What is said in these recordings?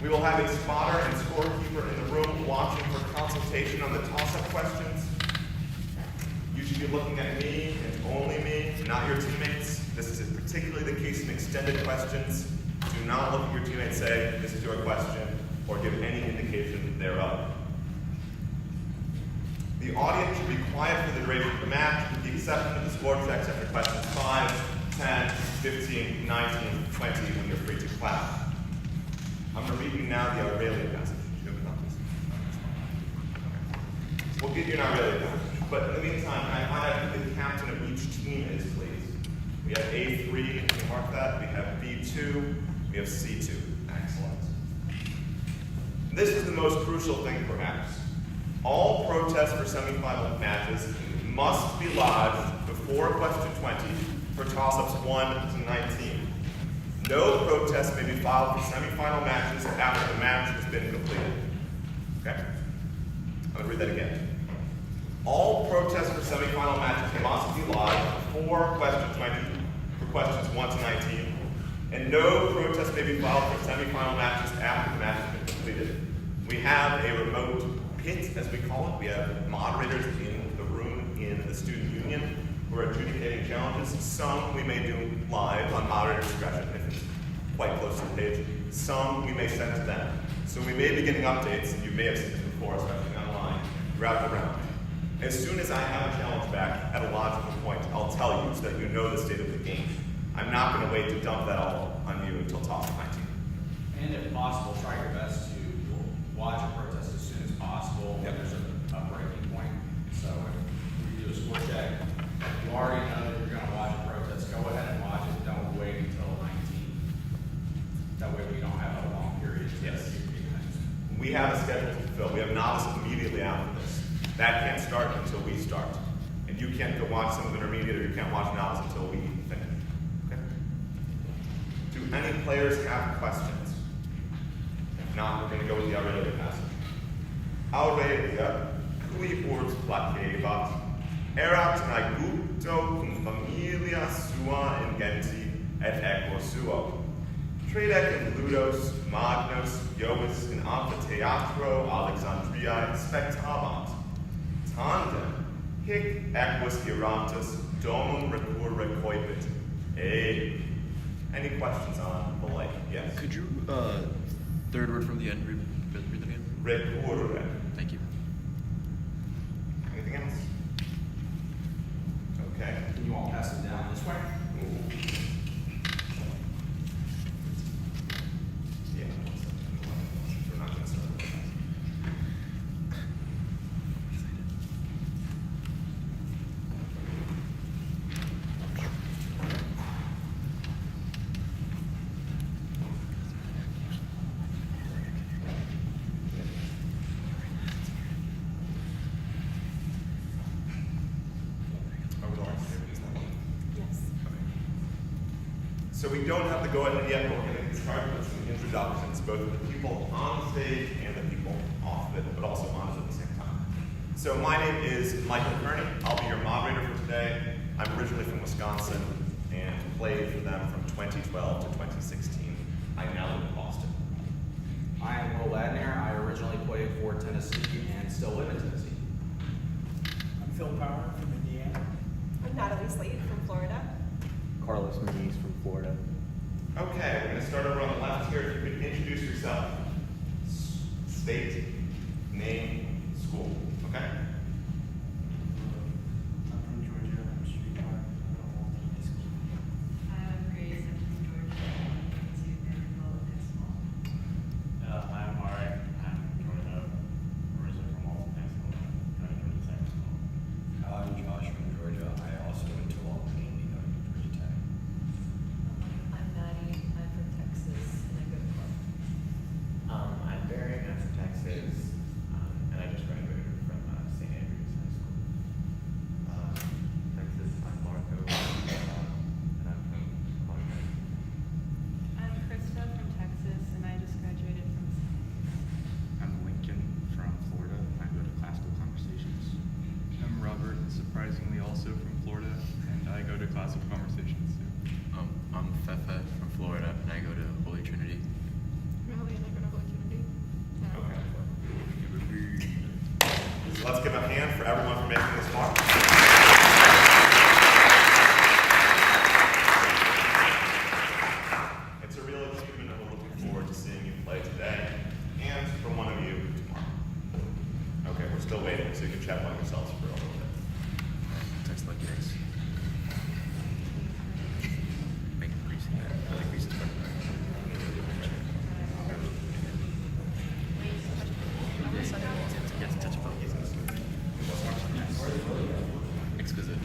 We will have a spotter and scorekeeper in the room watching for consultation on the toss-up questions. You should be looking at me and only me, not your teammates. This is particularly the case in extended questions. Do not look at your teammates and say, this is your question, or give any indication thereof. The audience should be quiet for the duration of the match, with the exception of the score checks after questions 5, 10, 15, 19, 20, when you're free to clap. I'm going to read you now the Aurelia passage. We'll give you an Aurelia passage. But in the meantime, can I find out who the captain of each team is, please? We have A3, you can mark that. We have B2. We have C2. Excellent. This is the most crucial thing, perhaps. All protests for semifinal matches must be lodged before question 20 for toss-ups 1 to 19. No protest may be filed for semifinal matches after the match has been completed. Okay? I'm going to read that again. All protests for semifinal matches must be lodged before question 20 for questions 1 to 19. And no protest may be filed for semifinal matches after the match has been completed. We have a remote pit, as we call it. We have moderators in the room in the student union who are adjudicating challenges. Some we may do live on moderator discretion if it's quite close to the page. Some we may send to them. So we may be getting updates, and you may have seen this before, especially online, throughout the round. As soon as I have a challenge back at a logical point, I'll tell you so that you know the state of the game. I'm not going to wait to dump that all on you until toss-up 19. And if possible, try your best to watch a protest as soon as possible when there's a breaking point. So if you do a score check, you already know that you're going to watch a protest, go ahead and watch it. Don't wait until 19. That way we don't have a long period. Yes. We have a schedule to fulfill. We have novices immediately after this. That can't start until we start. And you can't go watch some of intermediate, or you can't watch novice until we finish. Okay? Do any players have questions? If not, we're going to go with the Aurelia passage. Aurelia, cui urs placebat, erat naiguto cum familia sua ingenti et equo suo. Tradec in Ludos, Magnos, Iovis in amphitheatro Alexandriae spectabant. Tandem, hic equus gerantus domum recurre coipit. Hey. Any questions on the like? Yes. Could you, third word from the end, read that again? Recurre. Thank you. Anything else? Okay. Can you all pass it down this way? Yeah. We're not going to start with that. So we don't have the go-ahead yet, but we're going to get started with some introductions, both of the people on the stage and the people off of it, but also on it at the same time. So my name is Michael Kearney. I'll be your moderator for today. I'm originally from Wisconsin and played for them from 2012 to 2016. I now live in Boston. I am Will Ladner. I originally played for Tennessee and still live in Tennessee. I'm Phil Power from Indiana. I'm Natalie Slade from Florida. Carlos Muniz from Florida. Okay, we're going to start over on the left here. If you could introduce yourself. State, name, school. Okay? I'm from Georgia. I'm streetcar. High school. I'm Grace. I'm from Georgia. I went to Vanderbilt High School. I'm Marek. I'm from Georgia. Originally from Walton High School. I'm Georgia Second School. I'm Josh from Georgia. I also went to Walton Mainly, Georgia Tech. I'm Maddie. I'm from Texas, and I go to Clark. I'm Barry. I'm from Texas, and I just graduated from St. Andrews High School. Texas. I'm Marco, and I'm from Clark. I'm Krista from Texas, and I just graduated from I'm Lincoln from Florida. I go to Classical Conversations. I'm Robert, surprisingly also from Florida, and I go to Classical Conversations too. I'm Fefe from Florida, and I go to Holy Trinity. Melody, and I go to Holy Let's give a hand for everyone for making this far. It's a real achievement, and we're looking forward to seeing you play today, and from one of you tomorrow. Okay, we're still waiting, so you can chat among yourselves for a little bit. Text like this. Make it greasy. I like greasy part. Yes, touch of exquisite.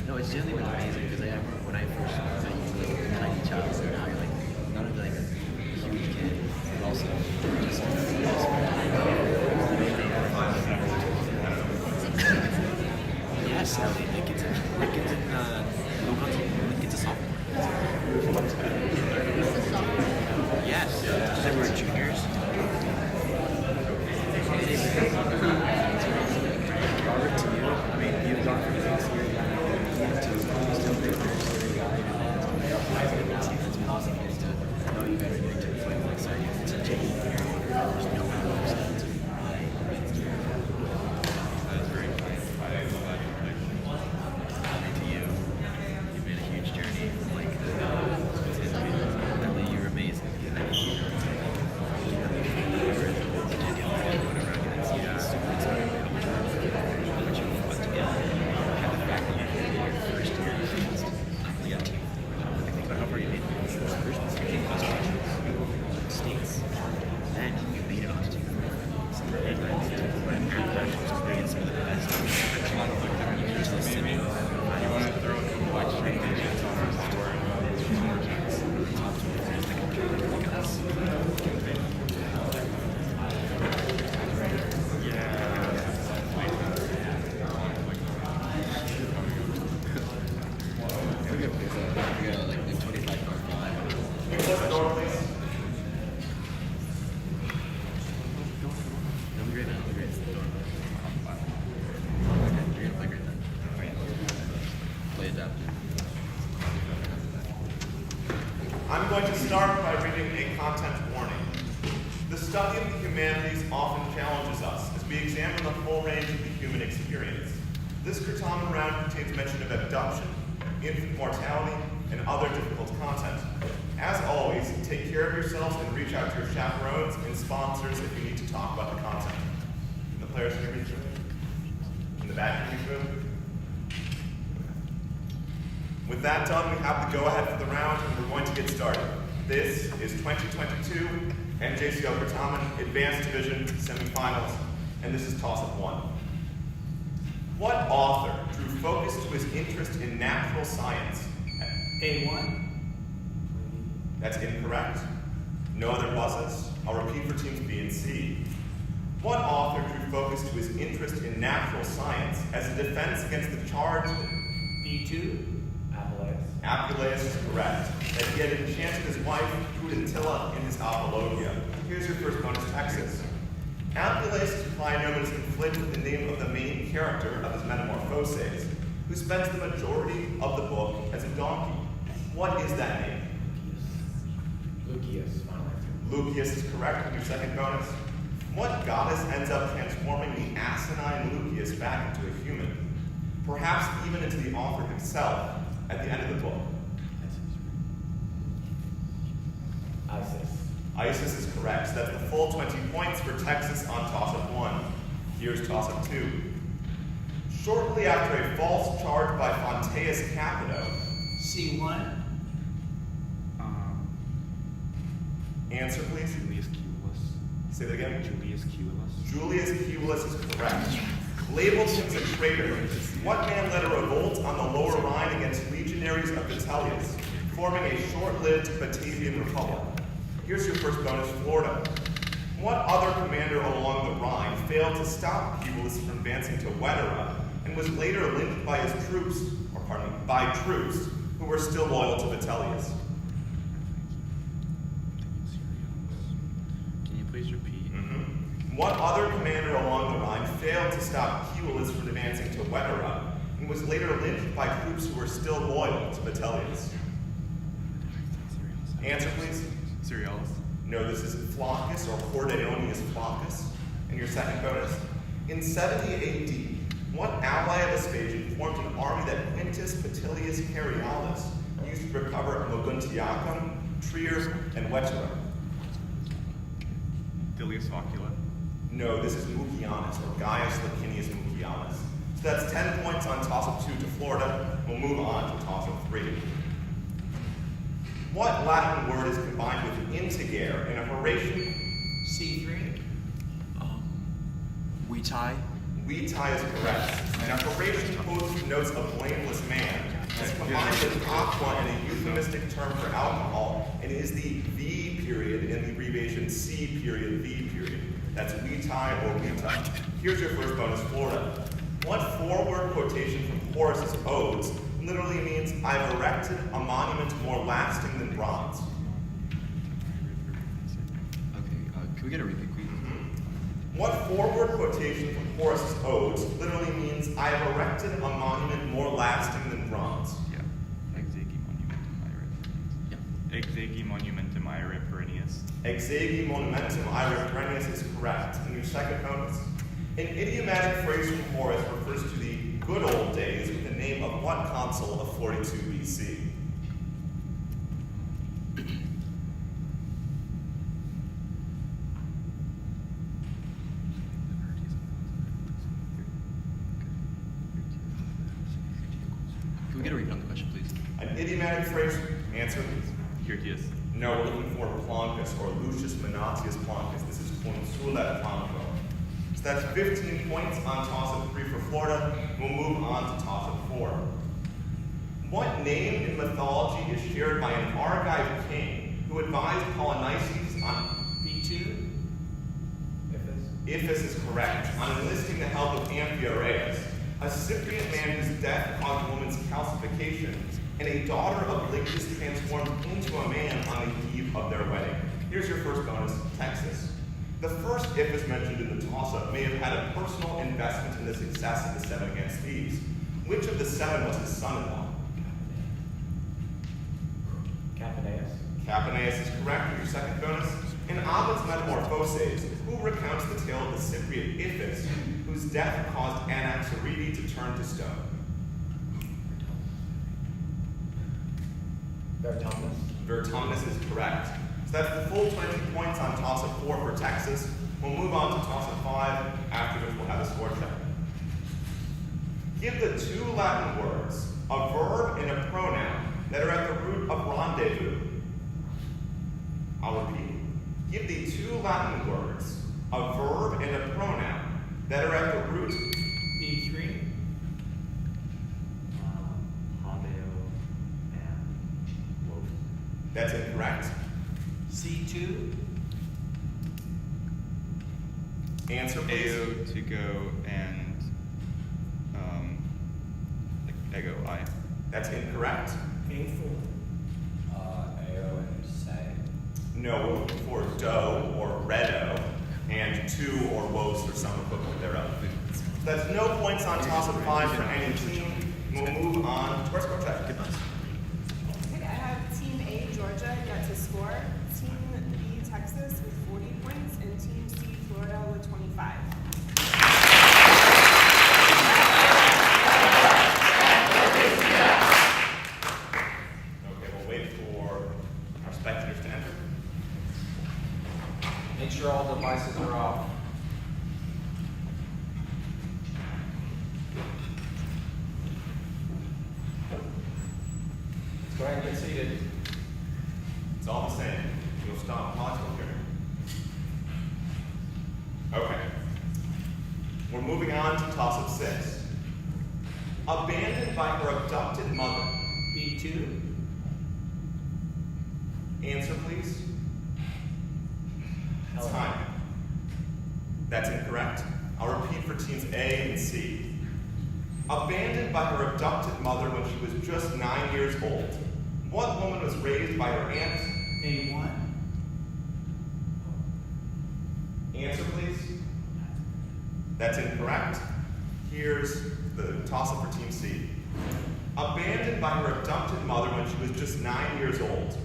No, it's genuinely been amazing because I remember when I first met you, you were like a tiny child, so now you're like not only like a huge kid, but also just yes, it's a sophomore. Yes, they were juniors. Robert, to you, I mean, you've gone from being serious to still being very serious guy, and it's been awesome getting to know you better, getting to reflect like sorry, it's such a unique period where there's no one else to That's great. to you. You've made a huge journey from like really you're amazing. I'm going to start by reading a content warning. The study of the humanities often challenges us as we examine the full range of the human experience. This Certamen round contains mention of abduction, infant mortality, and other difficult content. As always, take care of yourselves and reach out to your chaperones and sponsors if you need to talk about the content. Can the players hear me through? In the back, can you hear me through? With that done, we have the go-ahead for the round, and we're going to get started. This is 2022 NJCL Certamen Advanced Division Semifinals, and this is toss-up 1. What author drew focus to his interest in natural science? A1. That's incorrect. No other buzzes. I'll repeat for teams B and C. What author drew focus to his interest in natural science as a defense against the charge that B2. Apuleius is correct, that he had enchanted his wife Prudentilla in his apologia. Here's your first bonus, Texas. Apuleius' Plianomen is conflicted with the name of the main character of his Metamorphoses, who spends the majority of the book as a donkey. What is that name? Lucius, final answer. Lucius is correct with your second bonus. What goddess ends up transforming the asinine Lucius back into a human? Perhaps even into the author himself at the end of the book. Isis. Isis is correct. So that's the full 20 points for Texas on toss-up 1. Here's toss-up 2. Shortly after a false charge by Fonteius Capito. C1. Answer, please. Julius Cumulus. Say that again. Julius Cumulus. Julius Cumulus is correct. Labeled him as a traitor, what man led a revolt on the Lower Rhine against legionaries of Vitellius? forming a short-lived Batavian republic. Here's your first bonus, Florida. What other commander along the Rhine failed to stop Publius from advancing to Wedera and was later lynched by his troops, by troops who were still loyal to Vitellius? Can you please repeat? What other commander along the Rhine failed to stop Publius from advancing to Wedera and was later lynched by troops who were still loyal to Vitellius? Answer, please. Cerealis. No, this is Flaccus or Hordeonius Flaccus. And your second bonus. In 70 AD, what ally of Vespasian formed an army that Quintus Petilius Carialis used to recover Moguntiacum, Trier, and Vetera? Dilius Vocula. No, this is Mucianus, or Gaius Licinius Mucianus. So that's 10 points on toss-up 2 to Florida. We'll move on to toss-up 3. What Latin word is combined with integer in a Horatian? C3. Vitae. Vitae is correct. And a Horatian oath denotes a blameless man. It's combined with aqua in a euphemistic term for alcohol, and is the V period in the abbreviation C period V period. That's vitae or vitae. Here's your first bonus, Florida. What four-word quotation from Horace's Odes literally means, I've erected a monument more lasting than bronze? Okay, can we get a repeat, please? What four-word quotation from Horace's Odes literally means, I have erected a monument more lasting than bronze? Yeah. Exegi monumentum ire. Yeah. Exegi monumentum ire perennius. Exegi monumentum ire perennius is correct. And your second bonus. An idiomatic phrase from Horace refers to the good old days with the name of what consul of 42 BC? Can we get a repeat on the question, please? An idiomatic phrase, answer. Hirtius. No, we're looking for Plancus or Lucius Manatius Plancus. This is Consulat Planco. So that's 15 points on toss-up 3 for Florida. We'll move on to toss-up 4. What name in mythology is shared by an Argive king who advised Polynices on B2. Iphis is correct, on enlisting the help of Amphiaraus, a Cypriot man whose death caused a woman's calcification, and a daughter of Lycus transformed into a man on the eve of their wedding. Here's your first bonus, Texas. The first Iphis mentioned in the toss-up may have had a personal investment in the success of the 7 against Thebes. Which of the 7 was his son-in-law? Capaneus. Capaneus is correct with your second bonus. In Ovid's Metamorphoses, who recounts the tale of the Cypriot Iphis, whose death caused Anaxarete to turn to stone? Vertumnus. Vertumnus is correct. So that's the full 20 points on toss-up 4 for Texas. We'll move on to toss-up 5, after which we'll have a score check. Give the 2 Latin words, a verb and a pronoun, that are at the root of rendezvous. I'll repeat. Give the 2 Latin words, a verb and a pronoun, that are at the root. B3. Hondeo and Woke. That's incorrect. C2. Answer, please. Ao to go and ego I. That's incorrect. A4. AO and say. No, we're looking for do or redo, and two or woes or some equivalent thereof. That's no points on toss-up 5 for any team. We'll move on to our score check. Okay, I have Team A, Georgia, got to score. Team B, Texas, with 40 points, and Team C, Florida, with 25. Okay, we'll wait for our spectators to enter. Make sure all devices are off. Let's go ahead and get seated. It's all the same. You'll stop logical here. Okay. We're moving on to toss-up 6. Abandoned by her abducted mother. B2. Answer, please. Time. That's incorrect. I'll repeat for teams A and C. Abandoned by her abducted mother when she was just 9 years old, what woman was raised by her aunt? A1. Answer, please. That's incorrect. Here's the toss-up for team C. Abandoned by her abducted mother when she was just 9 years old,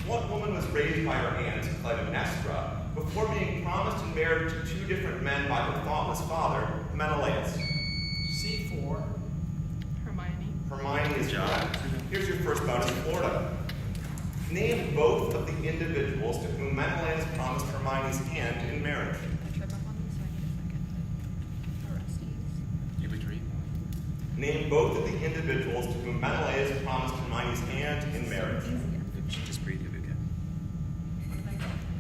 what woman was raised by her aunt, Clytemnestra, before being promised and married to two different men by her thoughtless father, Menelaus? C4. Hermione. Hermione is correct. Here's your first bonus, Florida. Name both of the individuals to whom Menelaus promised Hermione's hand in marriage. I trip up on this, so I need a second. You betray. Name both of the individuals to whom Menelaus promised Hermione's hand in marriage. Just breathe it again. What did I go with the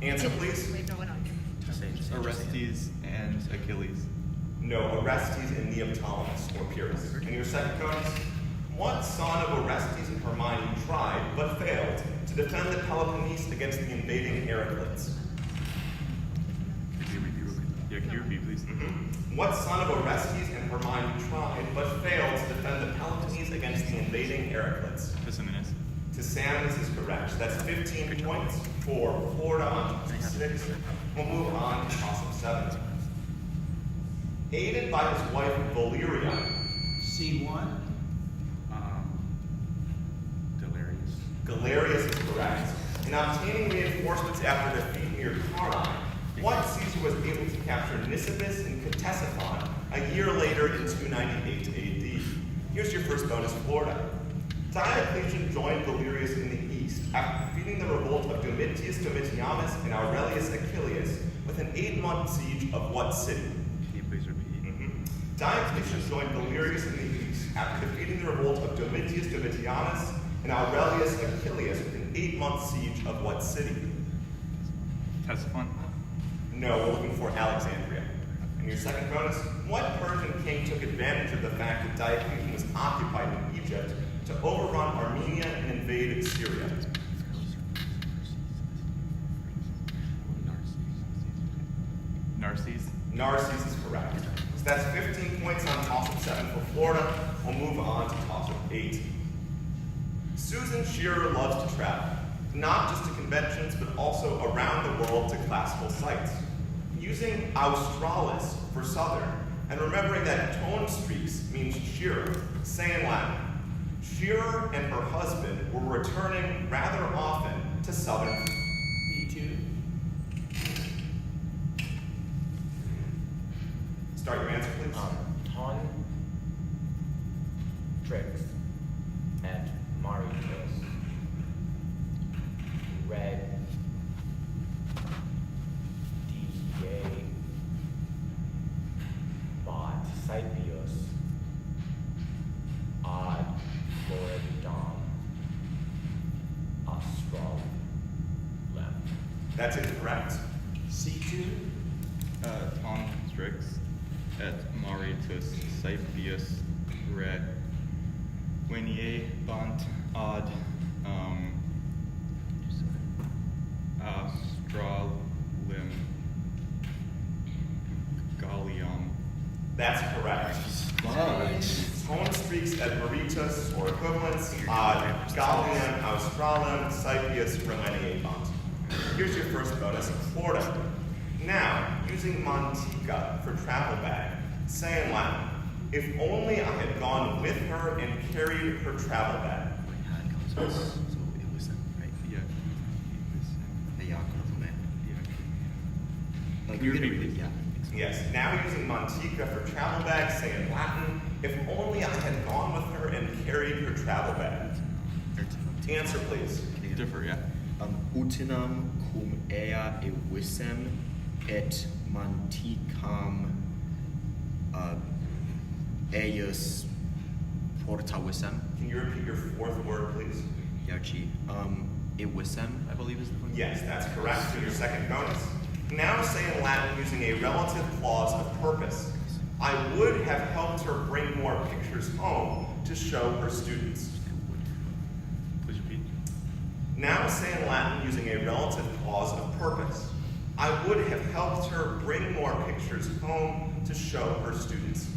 Orestes? Answer, please. Wait, no, what on? Just say it. Orestes and Achilles. No, Orestes and Neoptolemus, or Pyrrhus. And your second bonus? What son of Orestes and Hermione tried, but failed, to defend the Peloponnese against the invading Heraclids? Could you repeat real quick? Yeah, can you repeat, please? What son of Orestes and Hermione tried, but failed, to defend the Peloponnese against the invading Heraclids? Tissamenus. Tissamenus is correct. That's 15 points for Florida on toss-up 6. We'll move on to toss-up 7. Aided by his wife Valerian, C1. Delirious. Galerius is correct. In obtaining reinforcements after defeat near Carnae, what Caesar was able to capture Nisibis and Ctesiphon a year later in 298 AD. Here's your first bonus, Florida. Diocletian joined Galerius in the east after defeating the revolt of Domitius Domitianus and Aurelius Achilles with an 8-month siege of what city? Can you please repeat? Diocletian joined Galerius in the east after defeating the revolt of Domitius Domitianus and Aurelius Achilles with an 8-month siege of what city? Ctesiphon. No, we're looking for Alexandria. And your second bonus, what Persian king took advantage of the fact that Diocletian was occupied in Egypt to overrun Armenia and invade Syria? Narses. Narses is correct. So that's 15 points on toss-up 7 for Florida. We'll move on to toss-up 8. Susan Shearer loves to travel, not just to conventions, but also around the world to classical sites. Using Australis for southern, and remembering that tone streaks means shearer, say in Latin. Shearer and her husband were returning rather often to southern. B2. Start your answer, please. Ton tricks at Maritos. Red DA bought Scipius odd Floridon Astral left. That's incorrect. C2. Tom Strix et Maritus Scipius Red Winier Bont Odd Astralim Gallium. That's correct. Tone streaks at Maritus, or equivalents, Gallium, Australum, Scipius, Remeniabont. Here's your first bonus, Florida. Now, using Mantica for travel bag, say in Latin, if only I had gone with her and carried her travel bag. So it was them, right? Yeah. The Yaakov man. Yeah. Like You you're gonna repeat, read it, yeah. Yes, now using Mantica for travel bag, say in Latin, if only I had gone with her and carried her travel bag. Answer, please. Differ, yeah. Utinam cum ea evisem et manticam eius portavisem. Can you repeat your fourth word, please? Yachi. Evisem, I believe is the one. Yes, that's correct. So your second bonus. Now say in Latin using a relative clause of purpose. I would have helped her bring more pictures home to show her students. Now say in Latin using a relative clause of purpose. I would have helped her bring more pictures home to show her students.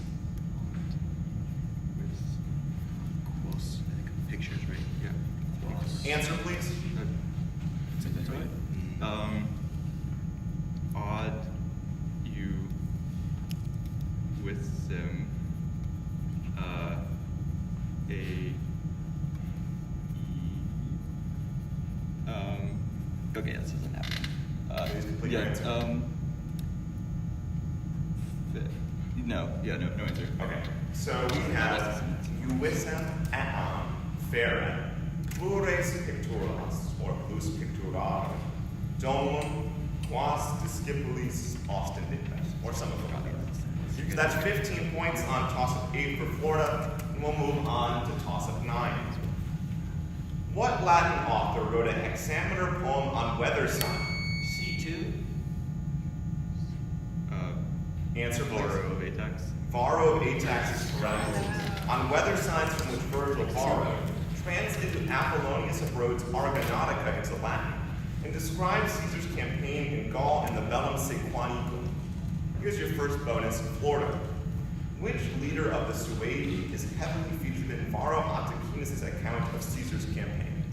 Close, I think pictures, right? Yeah. Answer, please. Odd you with them okay, this doesn't happen. Please complete your answer. No answer. Okay, so we have Uwisem eam fere plures picturas, or plus pictura, domum quas discipulis ostendentes, or some of them. So that's 15 points on toss-up 8 for Florida, and we'll move on to toss-up 9. What Latin author wrote a hexameter poem on weather signs? C2? Answer, please. Varro of Atax. Varro of Atax is correct. On weather signs from which Virgil borrowed, translated Apollonius of Rhodes' Argonautica into Latin, and described Caesar's campaign in Gaul in the Bellum Sequanicum. Here's your first bonus, Florida. Which leader of the Suevi is heavily featured in Varro Anticinus' account of Caesar's campaign?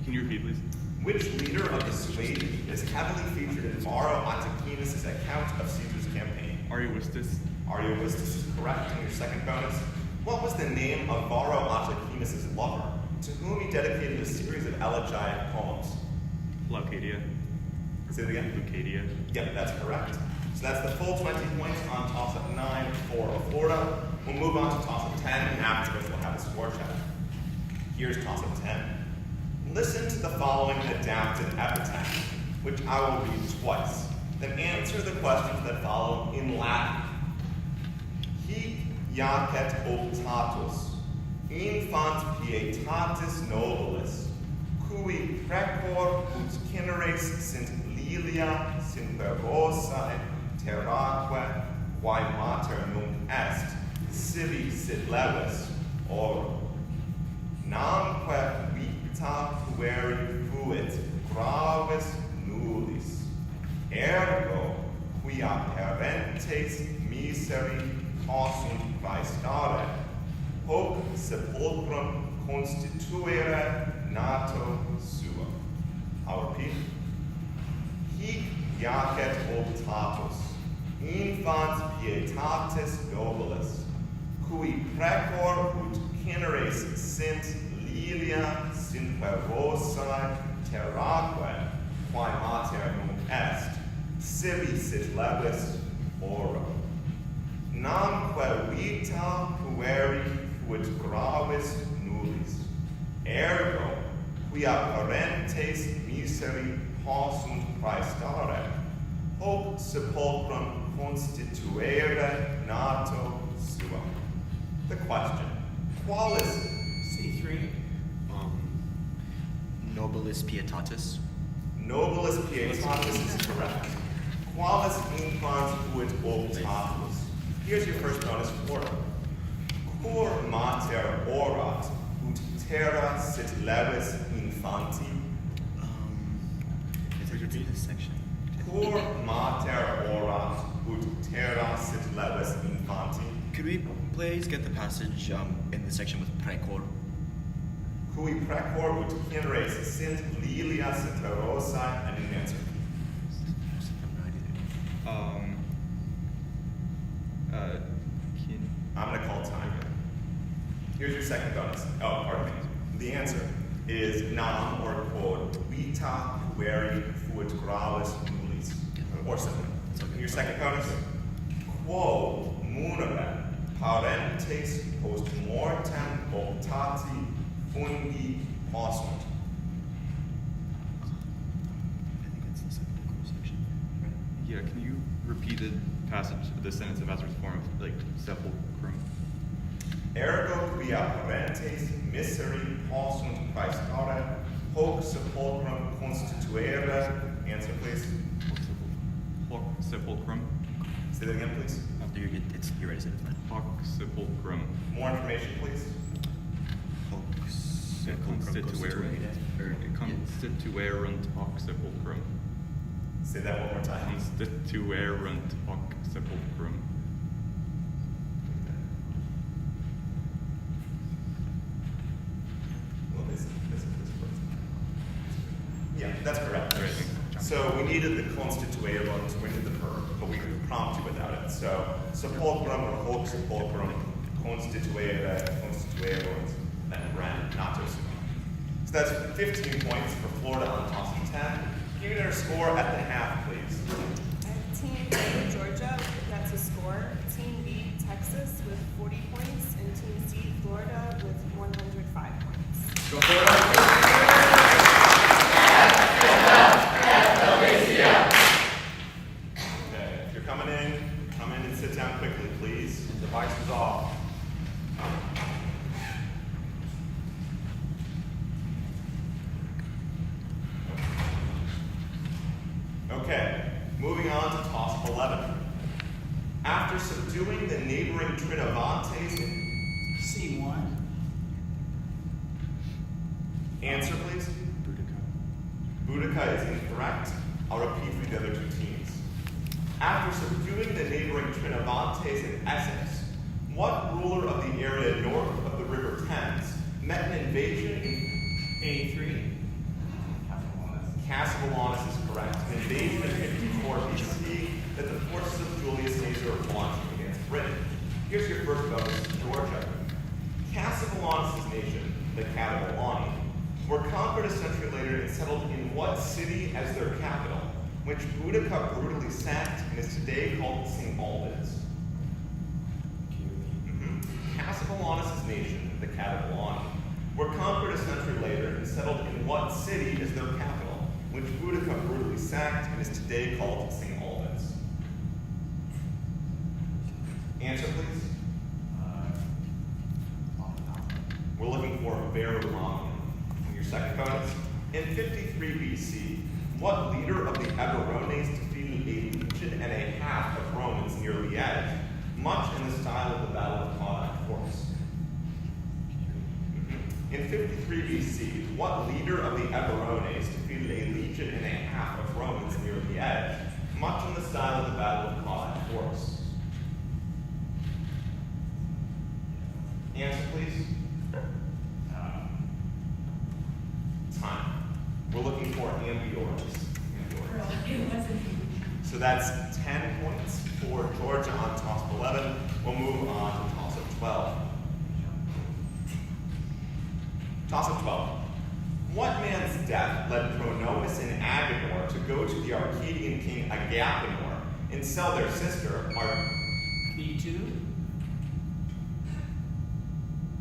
Can you repeat, please? Which leader of the Suevi is heavily featured in Varro Anticinus' account of Caesar's campaign? Ariovistus. Ariovistus is correct. And your second bonus, what was the name of Varro Anticinus' lover, to whom he dedicated a series of elegiac poems? Leucadia. Say it again. Leucadia. Yep, that's correct. So that's the full 20 points on toss-up 9 for Florida. We'll move on to toss-up 10, and after which we'll have a score check. Here's toss-up 10. Listen to the following adapted epitaph, which I will read twice. Then answer the questions that follow in Latin. Hic jacet optatus, infant pietatis nobilis, cui precor ut cineres sint lilia simperosae terraque, quae mater nunc est, sibi sit levis oro. Namque vita pueri fuit gravis nullis, ergo quia parentes miseri possunt praestare, hoc sepulchrum constituere nato sua. I'll repeat. Hic jacet optatus, infant pietatis nobilis, cui precor ut cineres sint lilia simperosae terraque, quae mater nunc est, sibi sit levis oro. Namque vita pueri fuit gravis nullis, ergo quia parentes miseri possunt praestare, hoc sepulchrum constituere nato sua. The question, qual is C3. Nobilis pietatis. Nobilis pietatis is correct. Qualis infans fuit optatus. Here's your first bonus, Florida. Cur mater orat ut terra sit levis infanti. Repeat this section. Cur mater orat ut terra sit levis infanti. Could we please get the passage in the section with precor? Cui precor ut cineres sint lilia simperosae, and an answer. I'm going to call time here. Here's your second bonus. Oh, pardon me. The answer is nam or quod vita pueri fuit gravis nullis. Or something. Your second bonus. Quo munere parentes post mortem optati fundi possunt. I think it's the sepulchral section. Yeah, can you repeat the sentence of Asper's form of like sepulchrum? Ergo quia parentes miseri possunt praestare, hoc sepulchrum constituere. Answer, please. Sepulchrum. Say that again, please. You're ready to say it, it's fine. Hoc sepulchrum. More information, please. Constituerant hoc sepulchrum. Say that one more time. Constituerant hoc sepulchrum. Well, this person. Yeah, that's correct. So we needed the constituerant, we needed the verb, but we could prompt you without it. So sepulchrum or hoc sepulchrum, constituere, constituerunt, then ran, not to assume. So that's 15 points for Florida on toss of 10. Give me their score at the half, please. I have Team A, Georgia, got to score. Team B, Texas, with 40 points. And Team C, Florida, with 105 points. Go Florida! Okay, if you're coming in, come in and sit down quickly, please. Devices off. Okay, moving on to toss of 11. After subduing the neighboring Trinovantes, C1. answer please. Boudica is incorrect. I'll repeat for the other two teams. After subduing the neighboring Trinovantes in Essex, what ruler of the area north of the River Thames met an invasion in A3. Cassivellaunus is correct. An invasion in 54 BC that the forces of Julius Caesar launched against Britain. Here's your first bonus, Georgia. Cassivellaunus' nation, the Catabellani, were conquered a century later and settled in what city as their capital, which Boudica brutally sacked and is today called St. Albans? Cassivellaunus' nation, the Catabellani, were conquered a century later and settled in what city as their capital, which Boudica brutally sacked and is today called St. Albans? Answer, please. We're looking for Verulamium. Your second bonus. In 53 BC, what leader of the Eburones defeated a legion and a half of Romans near Liège, much in the style of the Battle of Caudac Force? In 53 BC, what leader of the Eburones defeated a legion and a half of Romans near Liège, much in the style of the Battle of Caudac Force? Answer, please. Time. We're looking for ambiorix. So that's 10 points for Georgia on toss of 11. We'll move on to toss of 12. Toss of 12. What man's death led Pronomus and Agenor to go to the Arcadian king Agapenor and sell their sister, B2.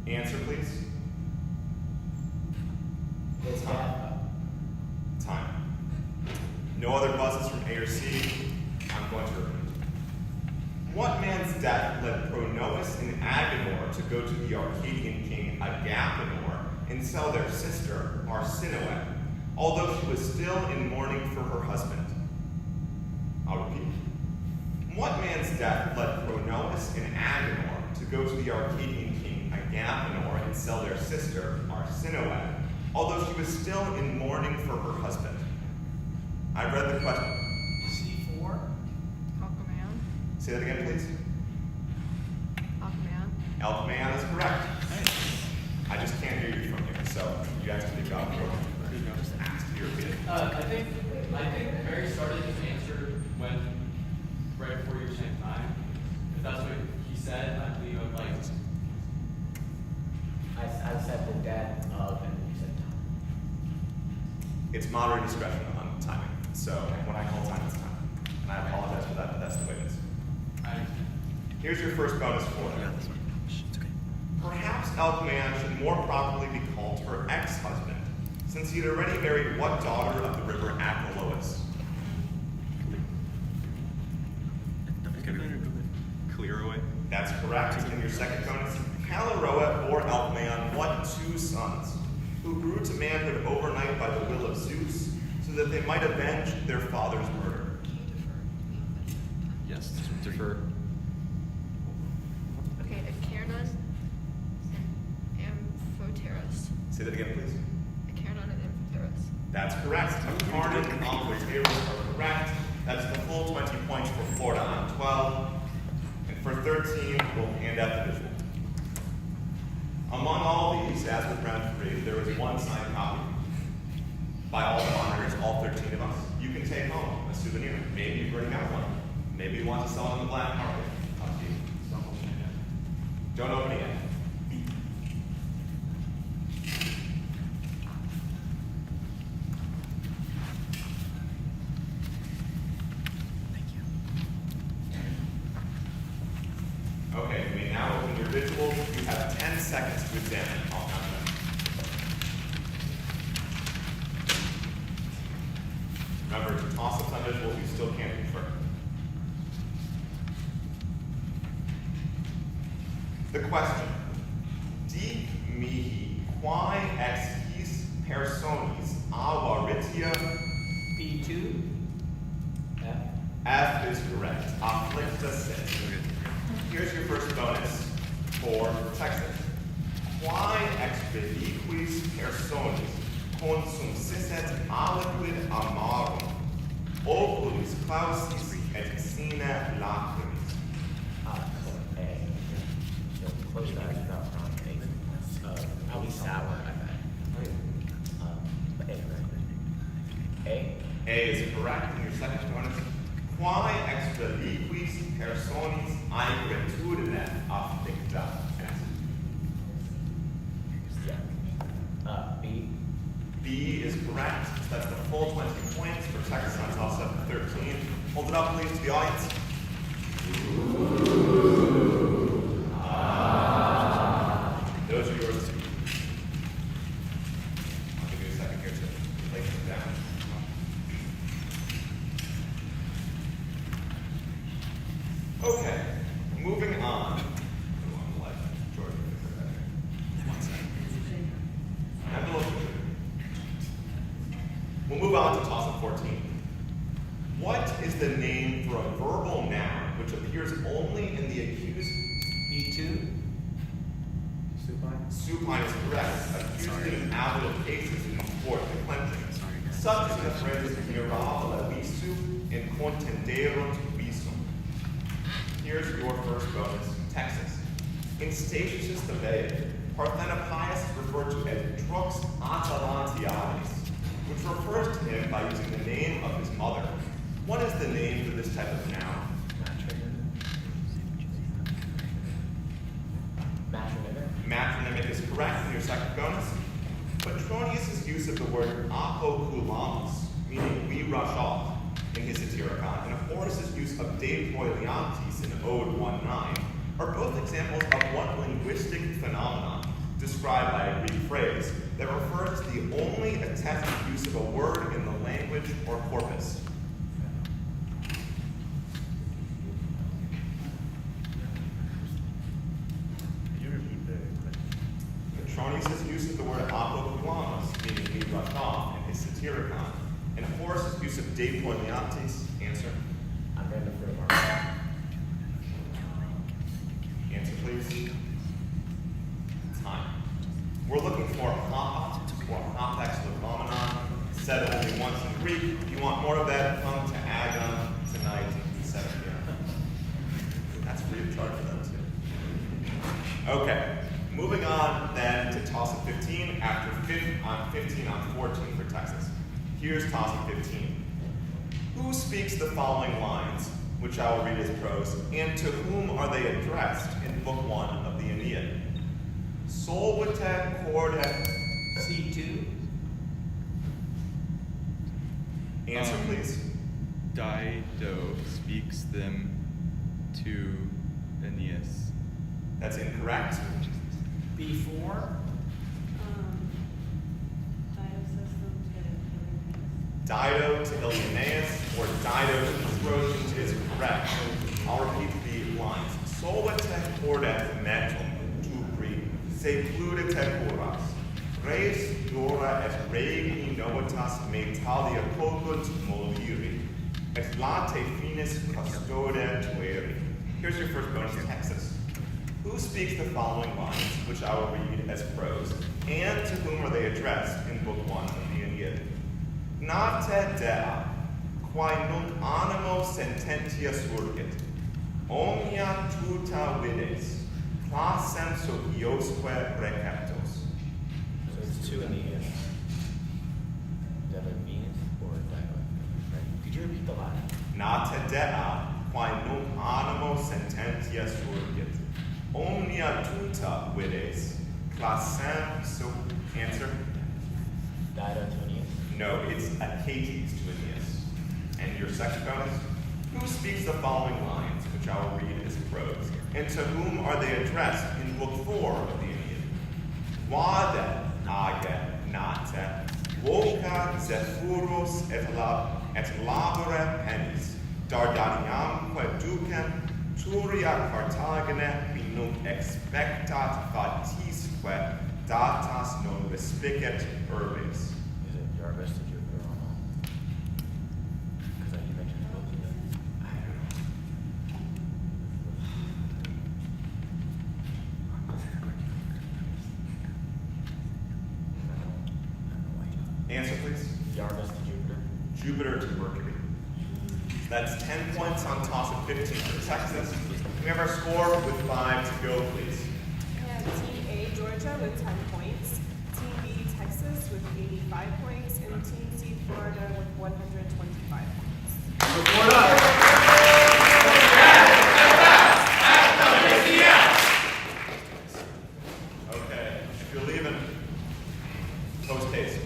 Answer, please. It's that. Time. No other buzzes from A or C. I'm going to repeat. What man's death led Pronomus and Agenor to go to the Arcadian king Agapenor and sell their sister, Arsinoe, although she was still in mourning for her husband? I'll repeat. What man's death led Pronomus and Agenor to go to the Arcadian king Agapenor and sell their sister, Arsinoe, although she was still in mourning for her husband? I read the question. C4. Aquaman. Say that again, please. Aquaman. Alcman is correct. I just can't hear you from here, so you guys do the job. Just ask to be repeated. I think Mary started his answer when right before you were saying time. If that's what he said, I believe I'd like. I said the death of, and you said time. It's moderate discretion on timing. So when I call time, it's time. And I apologize for that, but that's the way it is. Here's your first bonus for it. Perhaps Alcman should more properly be called her ex-husband, since he had already married what daughter of the river Achelous? Clear away. That's correct. In your second bonus, Caleroa bore Alcman what two sons, who grew to manhood overnight by the will of Zeus, so that they might avenge their father's murder? Yes, defer. Okay, Achernon and Amphoterus. Say Say that again, please. Acarnon and Amphitheros. That's correct. Acarnon and Amphitheros are correct. That's the full 20 points for Florida on 12. And for 13, we'll hand out the visual. Among all these, as with round 3, there is one signed copy by all the monitors, all 13 of us. You can take home a souvenir. Maybe you've already got one. Maybe you want to sell it on the black market. Up to you. Don't open it yet. Okay, you may now open your visuals. You have 10 seconds to examine all content. Remember, to toss ups on visuals, you still can't confer. The question: Di mihi quae ex his personis avaritia? B2. F. F is correct. Afflicta sit. Here's your first bonus for Texas. Quae ex reliquis personis consumsisset aliquid amarum, oculis clausis et sine lacrimis. A. Close that without wrong. A. Probably sour, I bet. A. A is correct. And your second bonus. Quae ex reliquis personis aegretudine afflicta? B. B is correct. That's the full 20 points for Texas on toss-up 13. Hold it up, please, to the audience. Those are yours to keep. I'll give you a second here to lay them down. Okay, moving on. George, one second. I'm a little. We'll move on to toss-up 14. What is the name for a verbal noun which appears only in the accused? B2. Supine is correct. Accused in appellate cases in court declension. Such as the phrase mirabile visu in contenderunt visum. Here's your first bonus, Texas. In Statius the Bay, Parthenopaeus is referred to as Trux Atalantiades, which refers to him by using the name of his mother. What is the name for this type of noun? Matronymic. Matronymic is correct in your second bonus. Petronius' use of the word apoculamus, meaning we rush off, in his Satyricon, and Horace's use of de proeliantes in Ode 1:9 are both examples of one linguistic phenomenon described by a Greek phrase that refers to the only attested use of a word in the language or corpus. Petronius' use of the word apoculamus, meaning we rush off, in his Satyricon, and Horace's use of de proeliantes. Answer. I'm going to defer to Mark. Answer, please. Time. We're looking for papa or hapax legomenon, said only once in Greek. If you want more of that, come to Agon tonight at 7 p.m. That's free of charge for them too. Okay, moving on then to toss-up 15 after 15 on 14 for Texas. Here's toss-up 15. Who speaks the following lines, which I will read as prose, and to whom are they addressed in Book 1 of the Aeneid? Solvite corde. C2. Answer, please. Dido speaks them to Aeneas. That's incorrect. B4. Dido to Ilioneus or Dido to the Trojans is correct. I'll repeat the lines. Solvite corde metum tupri se pludite curas. Res dura et regi novitas metalia cogunt moliri. Et late finis custode tueri. Here's your first bonus, Texas. Who speaks the following lines, which I will read as prose, and to whom are they addressed in Book 1 of the Aeneid? Nate dea, quae nunc animo sententia surgit, omnia tuta vides, classem sociosque preceptos. So it's two in the end. Is that a Venus or a dialect? Right? Could you repeat the last? Nate dea, quae nunc animo sententia surgit, omnia tuta vides, classem so... Answer? Dido to Aeneas? No, it's Achates to Aeneas. And your second bonus? Who speaks the following lines, which I will read as prose, and to whom are they addressed in Book 4 of the Aeneid? Vade, age, nate, voca zephyrus et labore pennis, Dardaniamque ducem, turia Carthagine, qui nunc expectat fatisque, datas non respicet urbes. Is it Jarvis to Jupiter on all? Because you mentioned both of them. I don't know. Answer, please. Jarvis to Jupiter. Jupiter to Mercury. That's 10 points on toss of 15 for Texas. We have our score with 5 to go, please. And Team A, Georgia, with 10 points. Team B, Texas, with 85 points. And Team C, Florida, with 125 points. Okay, if you're leaving, post haste.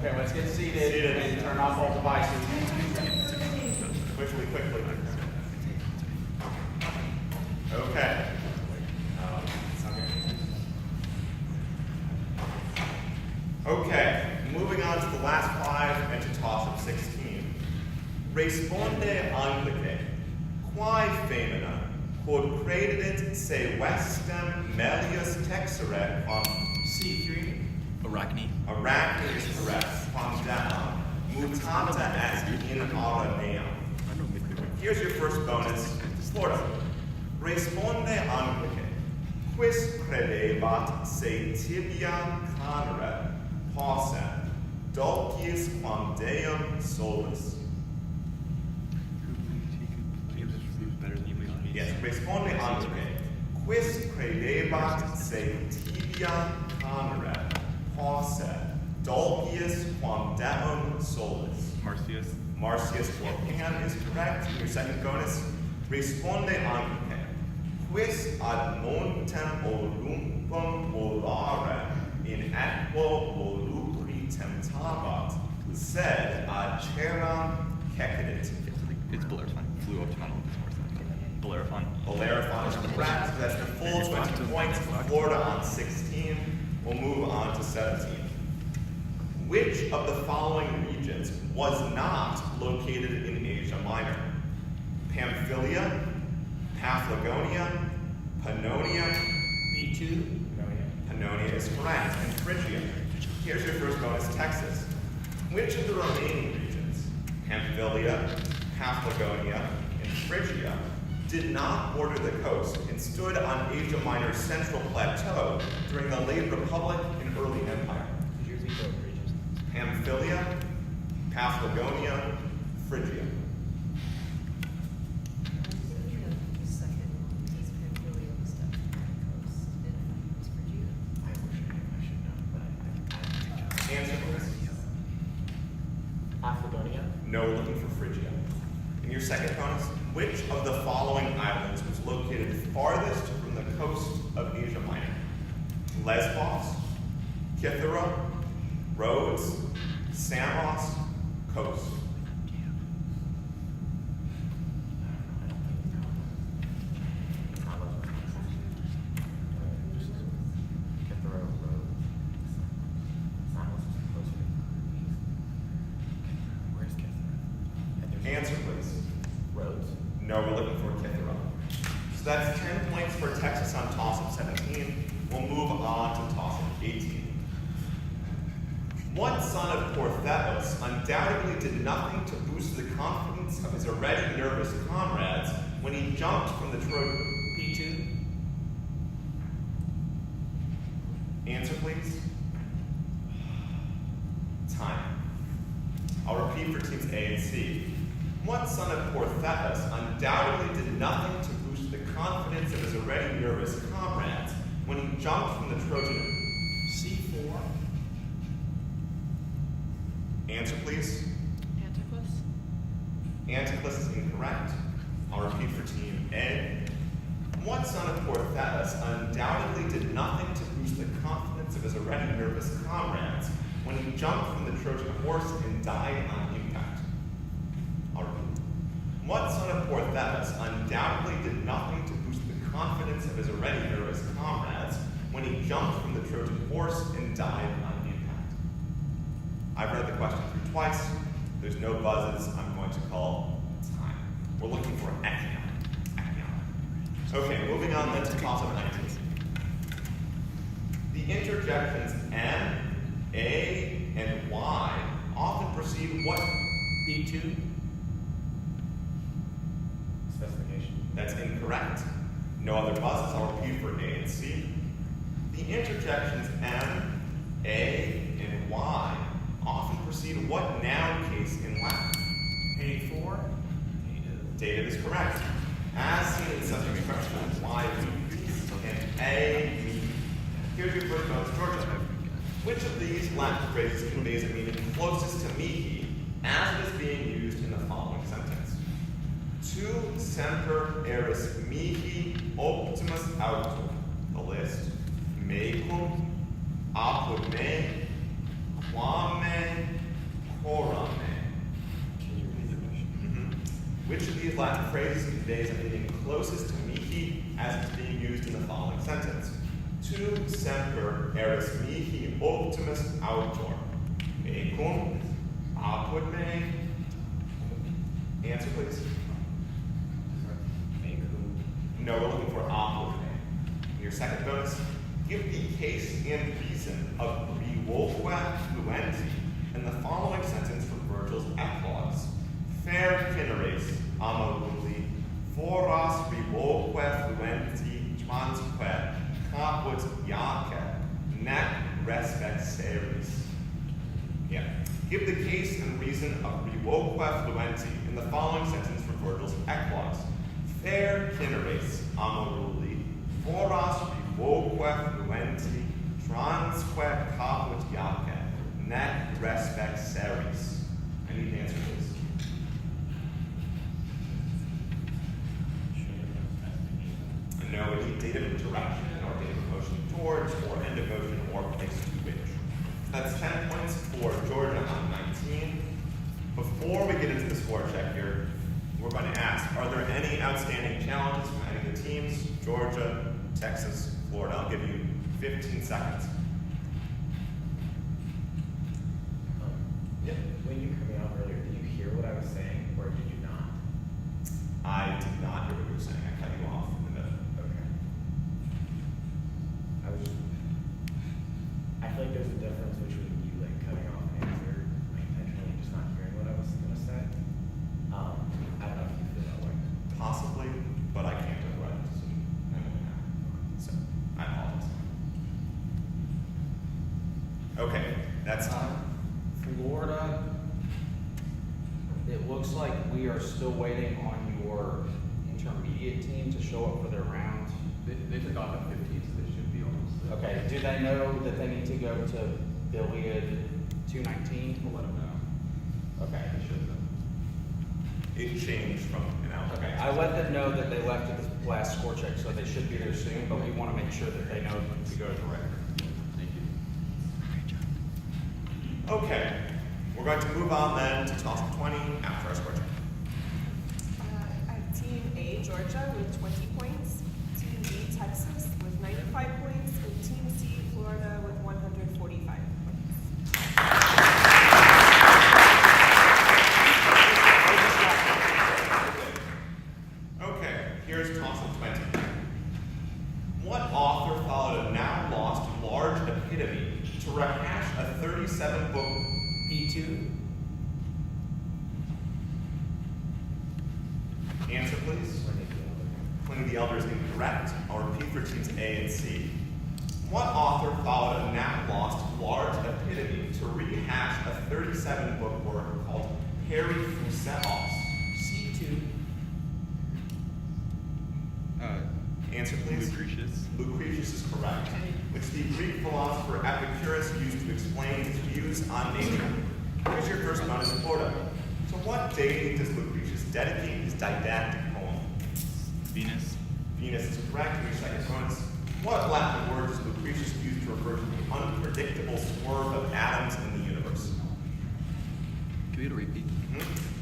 Okay, let's get seated and turn off all devices. Quickly. Okay. Okay, moving on to the last 5 and to toss of 16. Responde Anglice, quae femina, quod credidit se vestem melius texere quam C3. Arachne. Arachne is correct. Quam down. Mutata est in aranea. Here's your first bonus. Florida. Responde Anglice. Quis credebat se tibia canere possem dulcis quam deum solus. Yes, responde Anglice. Quis credebat se tibia canere possem dulcis quam deum solus. Marcius or Pan is correct. Your second bonus. Responde Anglice. Quis ad montem olumpum volare in equo volupri temptabat, sed ad ceram cecedit. It's Bellerophon. Flew up to Mount Olympus. Bellerophon. Bellerophon is correct. That's the full 20 points. Florida on 16. We'll move on to 17. Which of the following regions was not located in Asia Minor? Pamphylia, Paphlagonia, Pannonia, B2. Pannonia is correct, and Phrygia. Here's your first bonus, Texas. Which of the remaining regions, Pamphylia, Paphlagonia, and Phrygia, did not border the coast and stood on Asia Minor's central plateau during the late Republic and early Empire? Pamphylia, Paphlagonia, Phrygia. Answer, please. Paphlagonia. No, we're looking for Phrygia. In your second bonus, which of the following islands was located farthest from the coast of Asia Minor? Lesbos, Kythera, Rhodes, Samos, Kos. Where's Kithera? Answer, please. Rhodes. No, we're looking for Kithara. So that's 10 points for Texas on toss-up 17. We'll move on to toss-up 18. One son of Portheos undoubtedly did nothing to boost the confidence of his already nervous comrades when he jumped from the Trojan. P2. Answer, please. Time. I'll repeat for teams A and C. One son of Portheos undoubtedly did nothing to boost the confidence of his already nervous comrades when he jumped from the Trojan. C4. Answer, please. Anticlus. Anticlus is incorrect. I'll repeat for team A. One son of Portheos undoubtedly did nothing to boost the confidence of his already nervous comrades when he jumped from the Trojan horse and died on impact. I'll repeat. One son of Portheos undoubtedly did nothing to boost the confidence of his already nervous comrades when he jumped from the Trojan horse and died on impact. I've read the question through twice. There's no buzzes. I'm going to call time. We're looking for Echion. Okay, moving on then to toss-up 19. The interjections M, A, and Y often precede what? B2. Specification. That's incorrect. No other buzzes. I'll repeat for A and C. The interjections M, A, and Y often precede what noun case in Latin? A4. Dated is correct. As seen in subject questions, Y and A. Here's your first bonus, Georgia. Which of these Latin phrases conveys a meaning closest to mihi as it is being used in the following sentence? Tu semper eris mihi optimus autor. The list. Mecum, apud me, quame, coram me. Can you repeat the question? Which of these Latin phrases conveys a meaning closest to mihi as it's being used in the following sentence? Tu semper eris mihi optimus autor. Mecum, apud me. Answer, please. Mecum. No, we're looking for apud me. Your second bonus. Give the case and reason of revoque fluenti in the following sentence from Virgil's Eclogues. Fair cineres, amoruli, foras revoque fluenti transque caput iace, nec respect seris. Yeah. Give the case and reason of revoque fluenti in the following sentence from Virgil's Eclogues. Fair cineres, amoruli, foras revoque fluenti transque caput iace, nec respect seris. I need an answer, please. No, we need date of interaction or date of motion towards or end of motion or place to which. That's 10 points for Georgia on 19. Before we get into the score check here, we're going to ask, are there any outstanding challenges from any of the teams? Georgia, Texas, Florida. I'll give you 15 seconds. Yeah. When you cut me off earlier, did you hear what I was saying, or did you not? I did not hear what you were saying. I cut you off in the middle. Okay. I feel like there's a difference between you like cutting off an answer, like intentionally just not hearing what I was gonna say. I don't know if you feel that way. Possibly, but I can't override the decision. So, I apologize. Okay, that's Florida, it looks like we are still waiting on your intermediate team to show up for their round. They took off at 15, so they should be almost there. Okay, do they know that they need to go to Billiard 219? We'll let them know. Okay. They should have. it changed from an hour. Okay, I let them know that they left at the last score check, so they should be there soon, but we want to make sure that they know to go to the record. Thank you. Okay, we're going to move on then to toss 20 after our score check. I have Team A, Georgia, with 20 points. Team B, Texas, with 95 points. And Team C, Florida, with 145 points. the elder is incorrect. I'll repeat for teams A and C. What author followed a now-lost large epitome to rehash a 37-book work called Harry Fuseos? C2. Answer, please. Lucretius. Lucretius is correct, which the Greek philosopher Epicurus used to explain his views on nature. Here's your first bonus in Florida. To what deity does Lucretius dedicate his didactic poem? Venus. Venus is correct. Here's your second bonus. What Latin word does Lucretius use to refer to the unpredictable swerve of atoms in the universe? Can we get a repeat?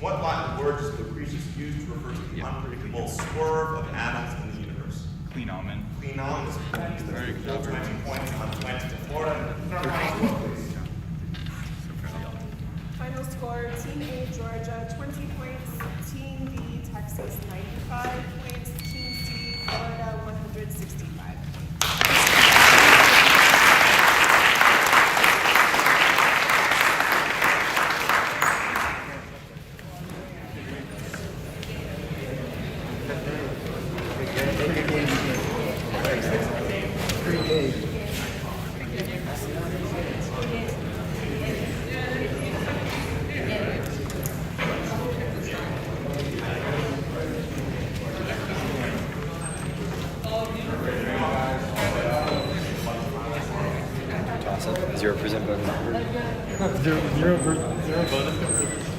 What Latin word does Lucretius use to refer to the unpredictable swerve of atoms in the universe? Cleanomen. Cleon is correct. Very That's good. 20 points on 20 to Florida. Final score, please. Final score, Team A, Georgia, 20 points. Team B, Texas, 95 points. Team C, Florida, 165 points. Toss up. 0% bonus number. Zero bonus.